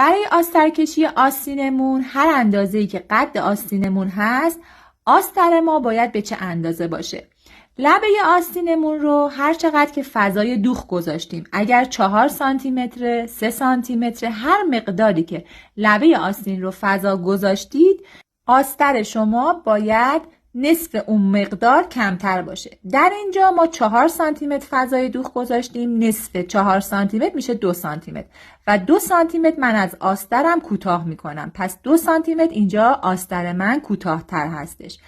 برای آسترکشی آستینمون هر اندازه‌ای که قد آستینمون هست، آستر ما باید به چه اندازه باشه. لبه آستینمون رو هر چقدر که فضای دوخ گذاشتیم، اگر 4 سانتی متر، 3 سانتی متر، هر مقداری که لبه آستین رو فضا گذاشتید، آستر شما باید نصف اون مقدار کمتر باشه. در اینجا ما 4 سانتی متر فضای دوخ گذاشتیم، نصف 4 سانتی متر میشه 2 سانتی متر و 2 سانتی متر من از آسترم کوتاه میکنم. پس 2 سانتی متر اینجا آستر من کوتاه‌تر هستش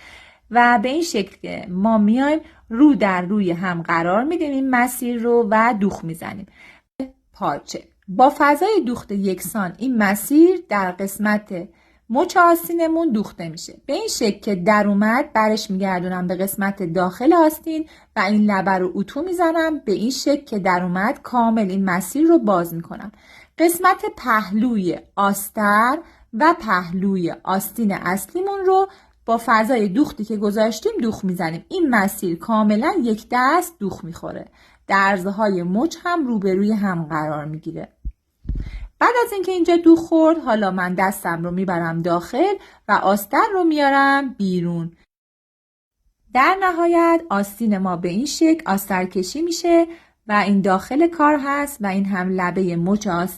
و به این شکل که ما میایم رو در روی هم قرار میدیم این مسیر رو و دوخ میزنیم. پارچه با فضای دوخت یکسان این مسیر در قسمت مچ آستینمون دوخته میشه. به این شکل که در اومد برش میگردونم به قسمت داخل آستین و این لبه رو اتو میزنم. به این شکل که در اومد کامل این مسیر رو باز میکنم. قسمت پهلوی آستر و پهلوی آستین اصلیمون رو با فضای دوختی که گذاشتیم دوخ میزنیم. این مسیر کاملا یک دست دوخ میخوره. درزهای مچ هم روبروی هم قرار میگیره. بعد از اینکه اینجا دوخ خورد، حالا من دستم رو میبرم داخل و آستر رو میارم بیرون. در نهایت آستین ما به این شکل آستر کشی میشه و این داخل کار هست و این هم لبه مچ آستین.